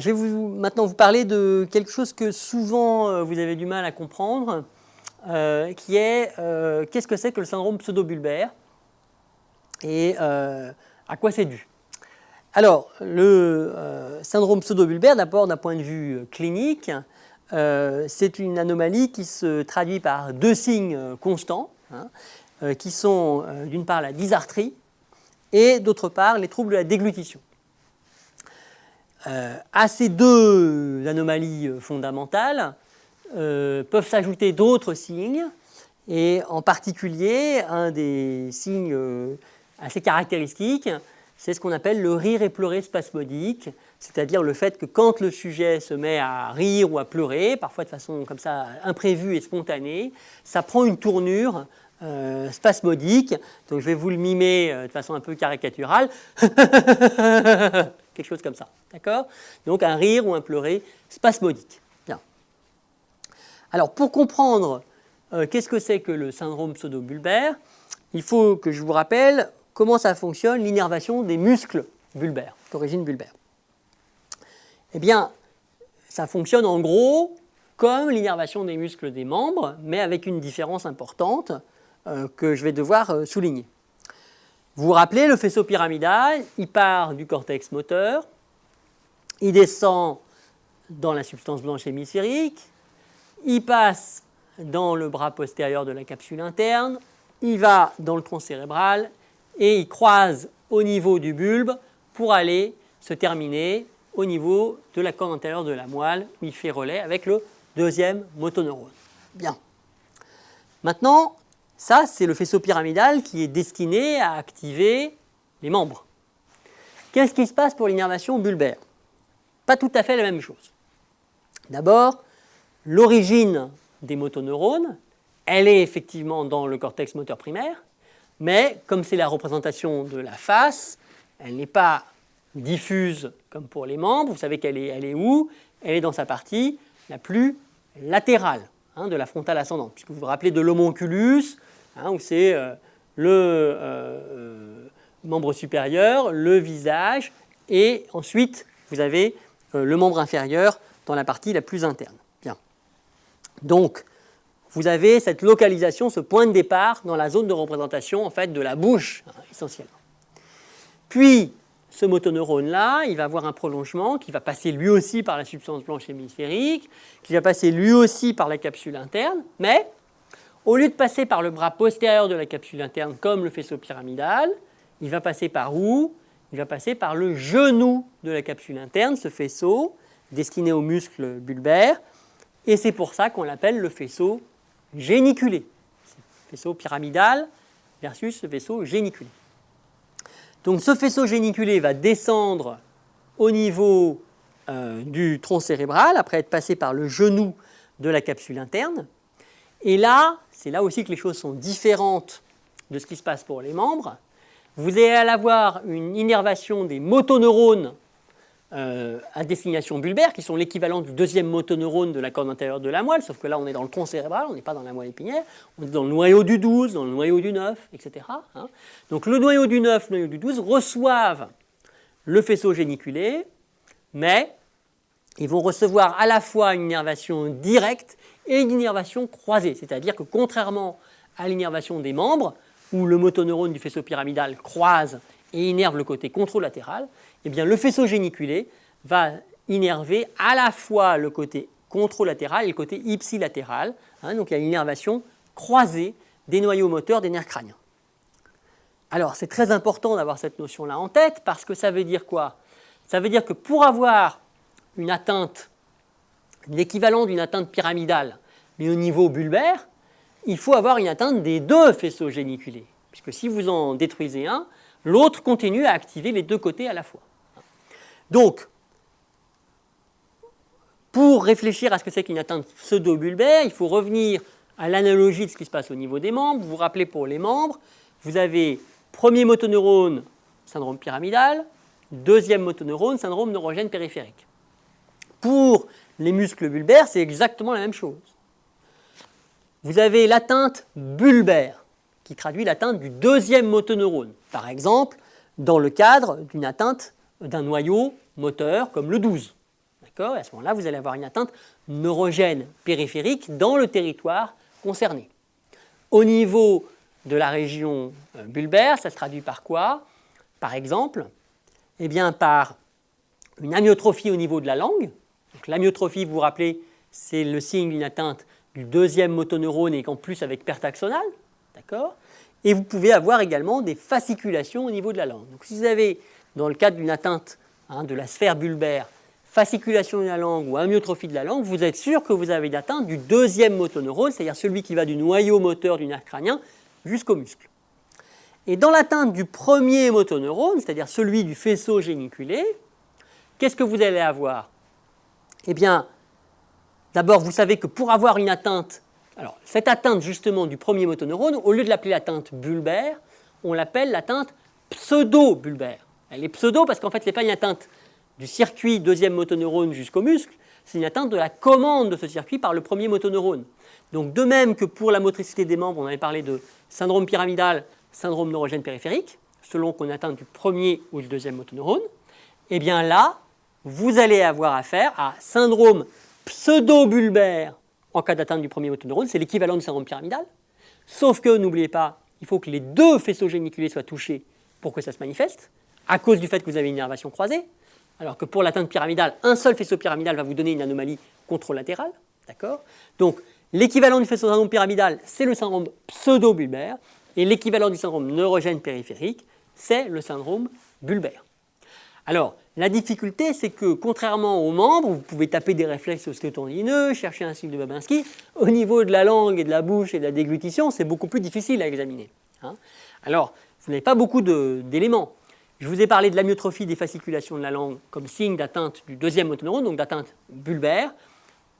Je vais maintenant vous parler de quelque chose que souvent vous avez du mal à comprendre, qui est qu'est-ce que c'est que le syndrome pseudobulbaire et à quoi c'est dû. Alors, le syndrome pseudobulbaire, d'abord d'un point de vue clinique, c'est une anomalie qui se traduit par deux signes constants, qui sont d'une part la dysarthrie et d'autre part les troubles de la déglutition. À ces deux anomalies fondamentales peuvent s'ajouter d'autres signes, et en particulier un des signes assez caractéristiques, c'est ce qu'on appelle le rire et pleurer spasmodique, c'est-à-dire le fait que quand le sujet se met à rire ou à pleurer, parfois de façon comme ça imprévue et spontanée, ça prend une tournure spasmodique. Donc je vais vous le mimer de façon un peu caricaturale. Quelque chose comme ça, d'accord? Donc un rire ou un pleurer spasmodique. Bien. Alors pour comprendre qu'est-ce que c'est que le syndrome pseudobulbaire, il faut que je vous rappelle comment ça fonctionne l'innervation des muscles bulbaires, d'origine bulbaire. Eh bien, ça fonctionne en gros comme l'innervation des muscles des membres, mais avec une différence importante que je vais devoir souligner. Vous vous rappelez, le faisceau pyramidal, il part du cortex moteur, il descend dans la substance blanche hémisphérique, il passe dans le bras postérieur de la capsule interne, il va dans le tronc cérébral et il croise au niveau du bulbe pour aller se terminer au niveau de la corne antérieure de la moelle où il fait relais avec le deuxième motoneurone. Bien. Maintenant, ça, c'est le faisceau pyramidal qui est destiné à activer les membres. Qu'est-ce qui se passe pour l'innervation bulbaire? Pas tout à fait la même chose. D'abord, l'origine des motoneurones, elle est effectivement dans le cortex moteur primaire, mais comme c'est la représentation de la face, elle n'est pas diffuse comme pour les membres. Vous savez qu'elle est où? Elle est dans sa partie la plus latérale de la frontale ascendante, puisque vous vous rappelez de l'homonculus, où c'est le membre supérieur, le visage, et ensuite vous avez le membre inférieur dans la partie la plus interne. Bien. Donc, vous avez cette localisation, ce point de départ dans la zone de représentation en fait, de la bouche, essentiellement. Puis, ce motoneurone-là, il va avoir un prolongement qui va passer lui aussi par la substance blanche hémisphérique, qui va passer lui aussi par la capsule interne, mais au lieu de passer par le bras postérieur de la capsule interne comme le faisceau pyramidal, il va passer par où? Il va passer par le genou de la capsule interne, ce faisceau destiné aux muscles bulbaires, et c'est pour ça qu'on l'appelle le faisceau géniculé. Faisceau pyramidal versus le faisceau géniculé. Donc ce faisceau géniculé va descendre au niveau du tronc cérébral, après être passé par le genou de la capsule interne. Et là, c'est là aussi que les choses sont différentes de ce qui se passe pour les membres. Vous allez avoir une innervation des motoneurones à destination bulbaire, qui sont l'équivalent du deuxième motoneurone de la corne intérieure de la moelle, sauf que là, on est dans le tronc cérébral, on n'est pas dans la moelle épinière, on est dans le noyau du 12, dans le noyau du 9, etc. Donc le noyau du 9, le noyau du 12 reçoivent le faisceau géniculé, mais ils vont recevoir à la fois une innervation directe et une innervation croisée, c'est-à-dire que contrairement à l'innervation des membres, où le motoneurone du faisceau pyramidal croise et innerve le côté controlatéral, eh bien, le faisceau géniculé va innerver à la fois le côté controlatéral et le côté ipsilatéral. Donc il y a une innervation croisée des noyaux moteurs des nerfs crâniens. Alors c'est très important d'avoir cette notion-là en tête parce que ça veut dire quoi? Ça veut dire que pour avoir une atteinte, l'équivalent d'une atteinte pyramidale, mais au niveau bulbaire, il faut avoir une atteinte des deux faisceaux géniculés. Puisque si vous en détruisez un, l'autre continue à activer les deux côtés à la fois. Donc, pour réfléchir à ce que c'est qu'une atteinte pseudo-bulbaire, il faut revenir à l'analogie de ce qui se passe au niveau des membres. Vous vous rappelez pour les membres, vous avez premier motoneurone, syndrome pyramidal, deuxième motoneurone, syndrome neurogène périphérique. Pour les muscles bulbaires, c'est exactement la même chose. Vous avez l'atteinte bulbaire, qui traduit l'atteinte du deuxième motoneurone. Par exemple, dans le cadre d'une atteinte d'un noyau moteur comme le 12. D'accord ? Et à ce moment-là, vous allez avoir une atteinte neurogène périphérique dans le territoire concerné. Au niveau de la région bulbaire, ça se traduit par quoi? Par exemple, eh bien, par une amyotrophie au niveau de la langue. Donc, l'amyotrophie, vous vous rappelez, c'est le signe d'une atteinte du deuxième motoneurone et qu'en plus avec perte axonale. D'accord ? Et vous pouvez avoir également des fasciculations au niveau de la langue. Donc, si vous avez, dans le cadre d'une atteinte de la sphère bulbaire, fasciculation de la langue ou amyotrophie de la langue, vous êtes sûr que vous avez une atteinte du deuxième motoneurone, c'est-à-dire celui qui va du noyau moteur du nerf crânien jusqu'au muscle. Et dans l'atteinte du premier motoneurone, c'est-à-dire celui du faisceau géniculé, qu'est-ce que vous allez avoir? Eh bien, d'abord, vous savez que pour avoir une atteinte, alors cette atteinte justement du premier motoneurone, au lieu de l'appeler l'atteinte bulbaire, on l'appelle l'atteinte pseudo-bulbaire. Elle est pseudo parce qu'en fait, ce n'est pas une atteinte du circuit deuxième motoneurone jusqu'au muscle, c'est une atteinte de la commande de ce circuit par le premier motoneurone. Donc de même que pour la motricité des membres, on avait parlé de syndrome pyramidal, syndrome neurogène périphérique, selon qu'on est atteint du premier ou du deuxième motoneurone, eh bien là, vous allez avoir affaire à syndrome pseudo-bulbaire en cas d'atteinte du premier motoneurone, c'est l'équivalent du syndrome pyramidal, sauf que, n'oubliez pas, il faut que les deux faisceaux géniculés soient touchés pour que ça se manifeste, à cause du fait que vous avez une innervation croisée, alors que pour l'atteinte pyramidale, un seul faisceau pyramidal va vous donner une anomalie contralatérale. D'accord ? Donc, l'équivalent du faisceau syndrome pyramidal, c'est le syndrome pseudo-bulbaire, et l'équivalent du syndrome neurogène périphérique, c'est le syndrome bulbaire. Alors, la difficulté, c'est que contrairement aux membres, vous pouvez taper des réflexes osteotendineux, chercher un signe de Babinski, au niveau de la langue et de la bouche et de la déglutition, c'est beaucoup plus difficile à examiner. Alors, vous n'avez pas beaucoup d'éléments. Je vous ai parlé de l'amyotrophie des fasciculations de la langue comme signe d'atteinte du deuxième motoneurone, donc d'atteinte bulbaire.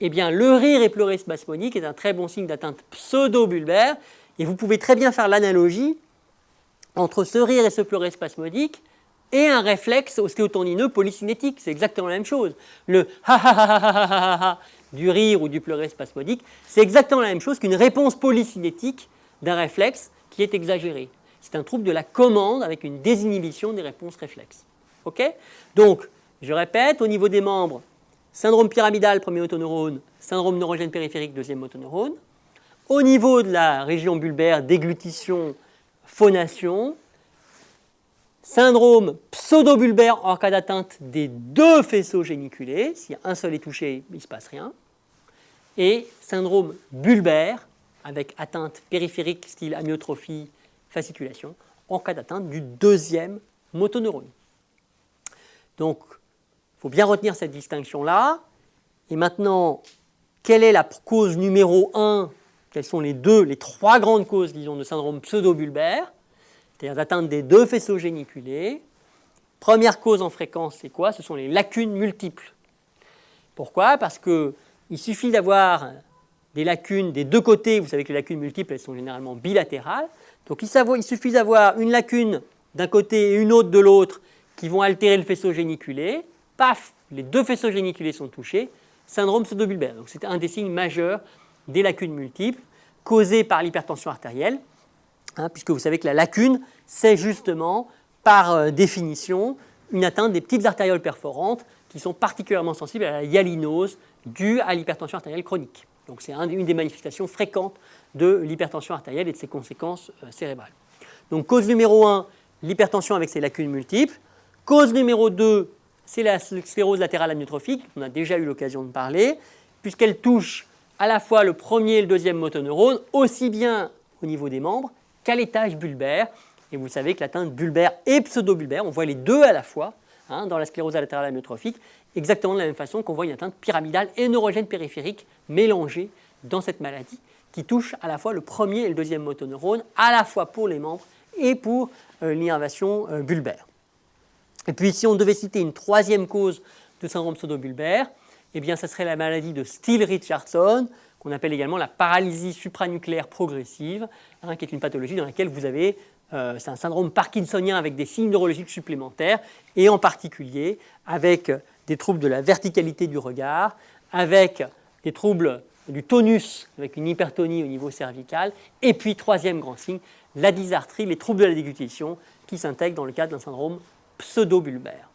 Eh bien, le rire et pleurer spasmodique est un très bon signe d'atteinte pseudo-bulbaire. Et vous pouvez très bien faire l'analogie entre ce rire et ce pleurer spasmodique et un réflexe ostéotendineux polycinétique. C'est exactement la même chose. Le ha ha ha ha ha ha du rire ou du pleurer spasmodique, c'est exactement la même chose qu'une réponse polycinétique d'un réflexe qui est exagéré. C'est un trouble de la commande avec une désinhibition des réponses réflexes. Okay ? Donc, je répète, au niveau des membres, syndrome pyramidal, premier motoneurone, syndrome neurogène périphérique, deuxième motoneurone. Au niveau de la région bulbaire, déglutition, phonation, syndrome pseudo-bulbaire en cas d'atteinte des deux faisceaux géniculés. Si un seul est touché, il ne se passe rien. Et syndrome bulbaire avec atteinte périphérique, style amyotrophie, fasciculation, en cas d'atteinte du deuxième motoneurone. Donc, il faut bien retenir cette distinction-là. Et maintenant, quelle est la cause numéro 1? Quelles sont les trois grandes causes, disons, de syndrome pseudo-bulbaire, c'est-à-dire d'atteinte des deux faisceaux géniculés? Première cause en fréquence, c'est quoi? Ce sont les lacunes multiples. Pourquoi? Parce qu'il suffit d'avoir des lacunes des deux côtés. Vous savez que les lacunes multiples, elles sont généralement bilatérales. Donc il suffit d'avoir une lacune d'un côté et une autre de l'autre qui vont altérer le faisceau géniculé. Paf, les deux faisceaux géniculés sont touchés. Syndrome pseudo-bulbaire. Donc c'est un des signes majeurs des lacunes multiples causées par l'hypertension artérielle, puisque vous savez que la lacune, c'est justement, par définition, une atteinte des petites artérioles perforantes qui sont particulièrement sensibles à la hyalinose due à l'hypertension artérielle chronique. Donc c'est une des manifestations fréquentes de l'hypertension artérielle et de ses conséquences cérébrales. Donc cause numéro 1, l'hypertension avec ses lacunes multiples. Cause numéro 2, c'est la sclérose latérale amyotrophique, on a déjà eu l'occasion de parler, puisqu'elle touche à la fois le premier et le deuxième motoneurone, aussi bien au niveau des membres qu'à l'étage bulbaire. Et vous savez que l'atteinte bulbaire et pseudo-bulbaire, on voit les deux à la fois dans la sclérose latérale amyotrophique, exactement de la même façon qu'on voit une atteinte pyramidale et neurogène périphérique mélangée dans cette maladie, qui touche à la fois le premier et le deuxième motoneurone, à la fois pour les membres et pour l'innervation bulbaire. Et puis si on devait citer une troisième cause de syndrome pseudo-bulbaire, eh bien, ça serait la maladie de Steele-Richardson, qu'on appelle également la paralysie supranucléaire progressive, qui est une pathologie dans laquelle vous avez, c'est un syndrome parkinsonien avec des signes neurologiques supplémentaires, et en particulier avec des troubles de la verticalité du regard, avec des troubles du tonus, avec une hypertonie au niveau cervical, et puis troisième grand signe, la dysarthrie, les troubles de la déglutition, qui s'intègrent dans le cadre d'un syndrome pseudo-bulbaire.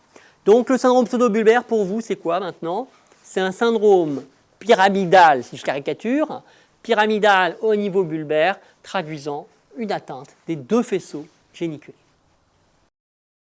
Donc le syndrome pseudo-bulbaire, pour vous, c'est quoi maintenant? c'est un syndrome pyramidal, si je caricature, pyramidal au niveau bulbaire, traduisant une atteinte des deux faisceaux géniculés.